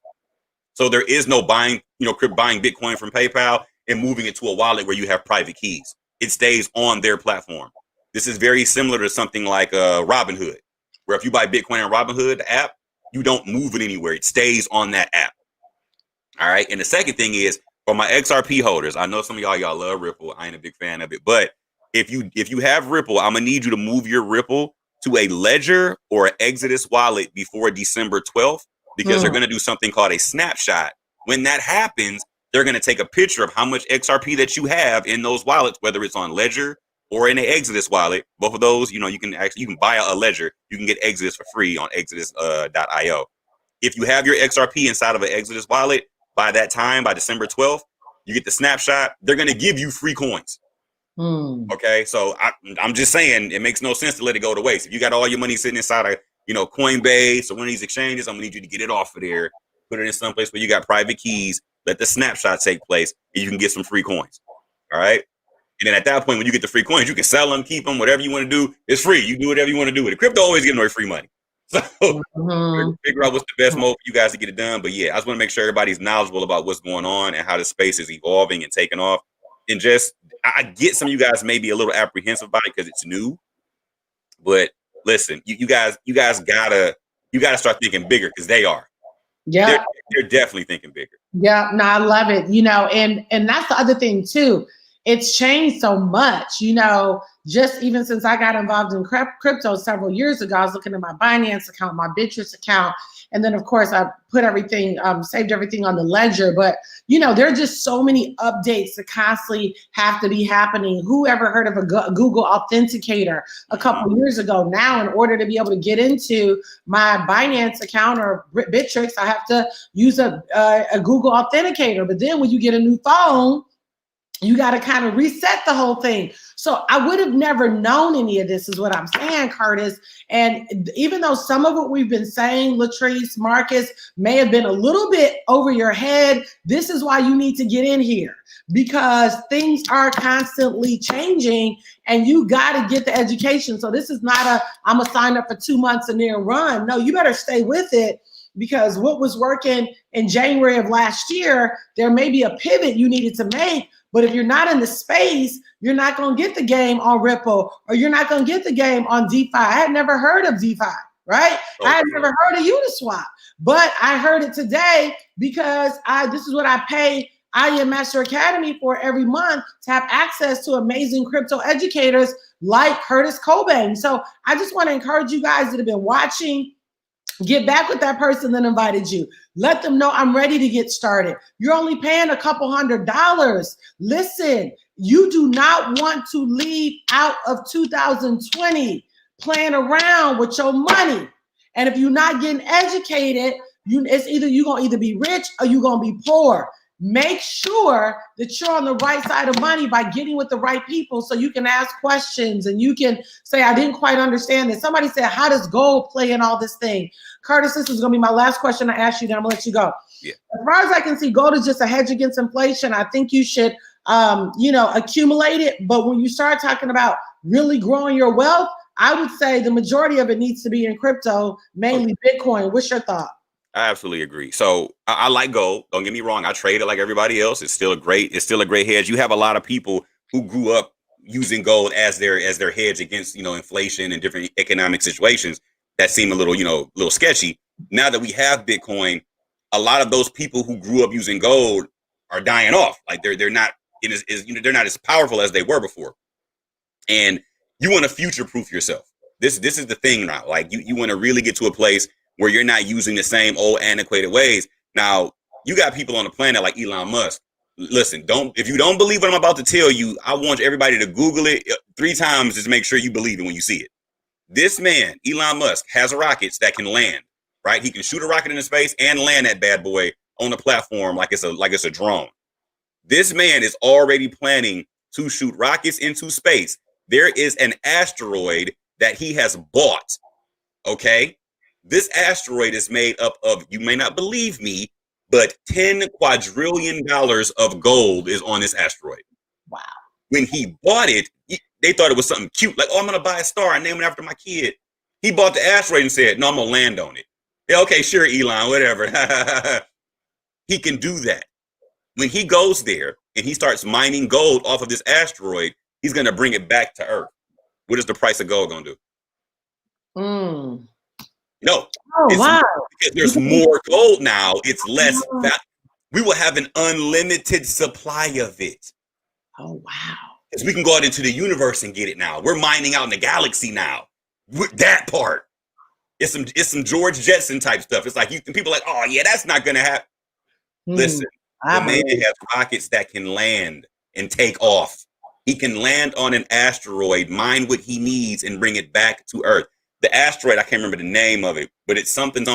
Speaker 2: So there is no buying Bitcoin from PayPal and moving it to a wallet where you have private keys. It stays on their platform. This is very similar to something like Robinhood, where if you buy Bitcoin on Robinhood, the app, you don't move it anywhere. It stays on that app. All right. And the second thing is for my XRP holders, I know some of y'all love Ripple. I ain't a big fan of it, but if you have Ripple, I'm gonna need you to move your Ripple to a Ledger or an Exodus wallet before December 12th, because they're gonna do something called a snapshot. When that happens, they're gonna take a picture of how much XRP that you have in those wallets, whether it's on Ledger or in an Exodus wallet. Both of those, you can buy a Ledger. You can get Exodus for free on Exodus.io. If you have your XRP inside of an Exodus wallet, by that time, by December 12th, you get the snapshot. They're gonna give you free coins. Okay, so I'm just saying it makes no sense to let it go to waste. If you got all your money sitting inside of Coinbase or one of these exchanges, I'm gonna need you to get it off of there, put it in some place where you got private keys, let the snapshot take place, and you can get some free coins. All right, and then at that point, when you get the free coins, you can sell them, keep them, whatever you want to do. It's free. You do whatever you want to do with it. Crypto always giving away free money, So
Speaker 1: Mhm.
Speaker 2: figure out what's the best mode for you guys to get it done. But yeah, I just want to make sure everybody's knowledgeable about what's going on and how the space is evolving and taking off. And just, I get some of you guys may be a little apprehensive about it because it's new. But listen, you guys gotta start thinking bigger because they are.
Speaker 1: Yeah.
Speaker 2: They're definitely thinking bigger.
Speaker 1: Yeah, no, I love it. And that's the other thing too. It's changed so much, just even since I got involved in crypto several years ago. I was looking at my Binance account, my Bittrex account, and then of course I put everything, saved everything on the ledger. But there are just so many updates that constantly have to be happening. Who ever heard of a Google Authenticator a couple years ago? Now, in order to be able to get into my Binance account or Bittrex, I have to use a Google Authenticator. But then when you get a new phone, you got to kind of reset the whole thing. So I would have never known any of this, is what I'm saying, Curtis. And even though some of what we've been saying, Latrice, Marcus, may have been a little bit over your head, this is why you need to get in here, because things are constantly changing and you got to get the education. So this is not I'm going to sign up for 2 months and then run. No, you better stay with it, because what was working in January of last year, there may be a pivot you needed to make. But if you're not in the space, you're not going to get the game on Ripple, or you're not going to get the game on DeFi. I had never heard of DeFi, right? Okay. I had never heard of Uniswap, but I heard it today because this is what I pay IEM Master Academy for every month, to have access to amazing crypto educators like Curtis Cobain. So I just want to encourage you guys that have been watching, get back with that person that invited you. Let them know I'm ready to get started. You're only paying a couple $100. Listen, you do not want to leave out of 2020 playing around with your money. And if you're not getting educated, it's either you're going to either be rich or you're going to be poor. Make sure that you're on the right side of money by getting with the right people, so you can ask questions and you can say, I didn't quite understand this. Somebody said, how does gold play in all this thing? Curtis, this is going to be my last question I ask you, then I'm going to let you go.
Speaker 2: Yeah.
Speaker 1: As far as I can see, gold is just a hedge against inflation. I think you should, accumulate it. But when you start talking about really growing your wealth, I would say the majority of it needs to be in crypto, mainly Bitcoin. What's your thought?
Speaker 2: I absolutely agree. So I like gold. Don't get me wrong. I trade it like everybody else. It's still a great hedge. You have a lot of people who grew up using gold as their hedge against, inflation and different economic situations that seem a little sketchy. Now that we have Bitcoin, a lot of those people who grew up using gold are dying off. Like they're not they're not as powerful as they were before. And you want to future-proof yourself. This is the thing now. Like you want to really get to a place where you're not using the same old antiquated ways. Now, you got people on the planet like Elon Musk. Listen, if you don't believe what I'm about to tell you, I want everybody to Google it 3 times just to make sure you believe it when you see it. This man, Elon Musk, has rockets that can land, right? He can shoot a rocket into space and land that bad boy on the platform like it's a drone. This man is already planning to shoot rockets into space. There is an asteroid that he has bought, okay? This asteroid is made up of, you may not believe me, but $10 quadrillion of gold is on this asteroid.
Speaker 1: Wow.
Speaker 2: When he bought it, they thought it was something cute. Like, I'm going to buy a star and name it after my kid. He bought the asteroid and said, no, I'm going to land on it. Yeah, okay, sure, Elon, whatever. He can do that. When he goes there and he starts mining gold off of this asteroid, he's going to bring it back to Earth. What is the price of gold going to do? No.
Speaker 1: Oh, wow.
Speaker 2: Because there's more gold now, it's less. We will have an unlimited supply of it.
Speaker 1: Oh, wow.
Speaker 2: Because we can go out into the universe and get it now. We're mining out in the galaxy now. That part. It's some George Jetson type stuff. It's like people are like, oh, yeah, that's not going to happen. Listen, the man has rockets that can land and take off. He can land on an asteroid, mine what he needs, and bring it back to Earth. The asteroid, I can't remember the name of it, but it's something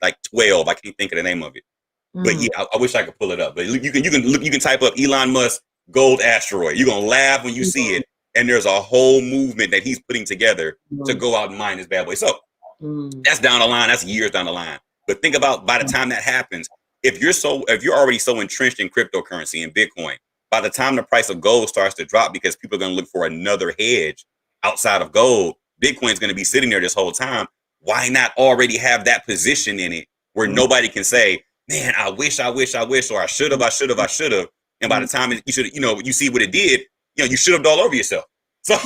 Speaker 2: like 12. I can't think of the name of it. But yeah, I wish I could pull it up. But you can type up Elon Musk gold asteroid. You're gonna laugh when you see it. And there's a whole movement that he's putting together to go out and mine this bad boy. So that's down the line. That's years down the line. But think about, by the time that happens, if you're already so entrenched in cryptocurrency and Bitcoin, by the time the price of gold starts to drop because people are going to look for another hedge outside of gold, Bitcoin's going to be sitting there this whole time. why not already have that position in it where nobody can say, man, I wish, or I should have. And by the time you should, you see what it did, you should have all over yourself. So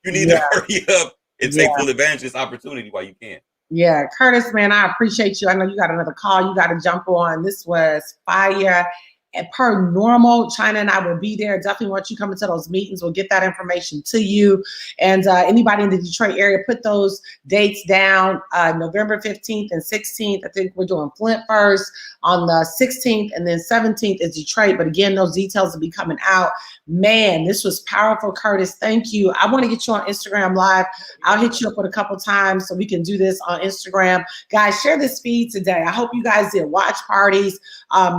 Speaker 2: you need to hurry up and take full advantage of this opportunity while you can.
Speaker 1: Yeah, Curtis, man, I appreciate you. I know you got another call. You got to jump on. This was fire. And per normal, China and I will be there. Definitely want you coming to those meetings. We'll get that information to you. And anybody in the Detroit area, put those dates down. November 15th and 16th. I think we're doing Flint first on the 16th, and then 17th is Detroit. But again, those details will be coming out. Man, this was powerful, Curtis. Thank you. I want to get you on Instagram Live. I'll hit you up with a couple times so we can do this on Instagram. Guys, share this feed today. I hope you guys did watch parties.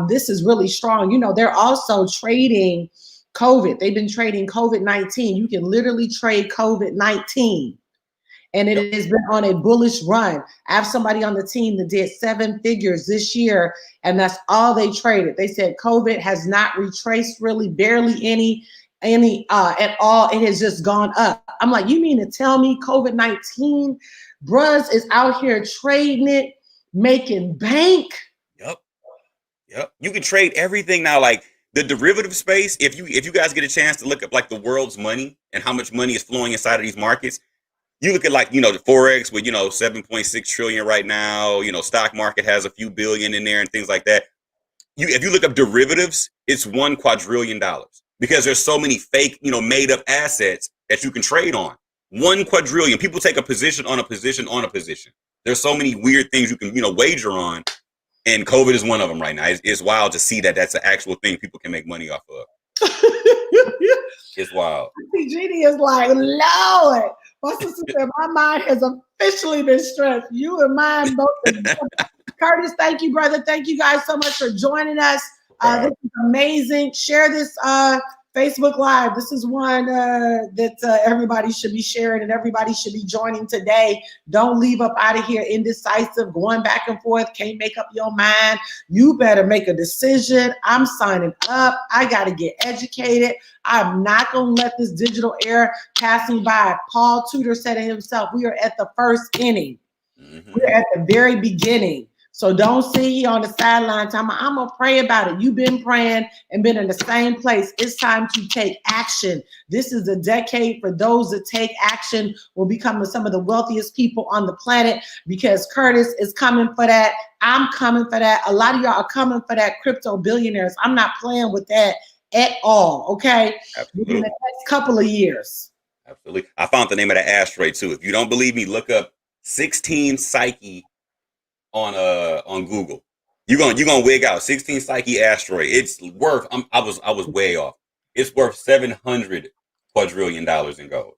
Speaker 1: This is really strong. They're also trading COVID. They've been trading COVID-19. You can literally trade COVID-19. And it has been on a bullish run. I have somebody on the team that did 7 figures this year, and that's all they traded. They said COVID has not retraced really, barely any at all. It has just gone up. I'm like, you mean to tell me COVID-19, bruhs, is out here trading it, making bank?
Speaker 2: Yep. You can trade everything now. Like the derivative space, if you guys get a chance to look up like the world's money and how much money is flowing inside of these markets, you look at like, the Forex with, 7.6 trillion right now, stock market has a few billion in there and things like that. If you look up derivatives, it's $1 quadrillion because there's so many fake, made up assets that you can trade on. 1 quadrillion. People take a position on a position on a position. There's so many weird things you can, wager on. And COVID is one of them right now. It's wild to see that that's an actual thing people can make money off of. It's wild.
Speaker 1: Jeannie is like, Lord. My sister said, my mind has officially been stretched. You and mine both. Curtis, thank you, brother. Thank you guys so much for joining us. This is amazing. Share this Facebook Live. This is one that everybody should be sharing and everybody should be joining today. Don't leave up out of here indecisive, going back and forth, can't make up your mind. You better make a decision. I'm signing up. I got to get educated. I'm not going to let this digital era pass me by. Paul Tudor said it himself. We are at the first inning. We're at the very beginning. So don't see on the sideline time. I'm going to pray about it. You've been praying and been in the same place. It's time to take action. This is a decade for those that take action will become some of the wealthiest people on the planet because Curtis is coming for that. I'm coming for that. A lot of y'all are coming for that crypto billionaires. I'm not playing with that at all. Okay.
Speaker 2: Absolutely.
Speaker 1: In the next couple of years.
Speaker 2: Absolutely. I found the name of the asteroid too. If you don't believe me, look up 16 Psyche on Google. You're gonna wig out. 16 Psyche asteroid. It's worth. I was way off. It's worth $700 quadrillion in gold.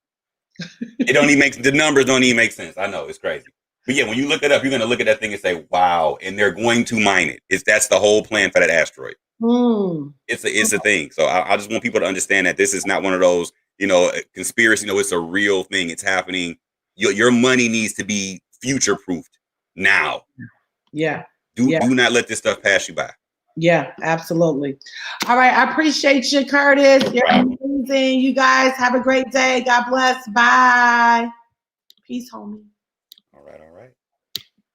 Speaker 2: It don't even make the numbers don't even make sense. I know it's crazy. But yeah, when you look it up, you're gonna look at that thing and say, "Wow!" And they're going to mine it. That's the whole plan for that asteroid. It's a thing. So I just want people to understand that this is not one of those conspiracy. It's a real thing. It's happening. Your money needs to be future proofed now.
Speaker 1: Yeah.
Speaker 2: Do not let this stuff pass you by.
Speaker 1: Yeah, absolutely. All right. I appreciate you, Curtis. You're amazing. You guys have a great day. God bless. Bye. Peace, homie.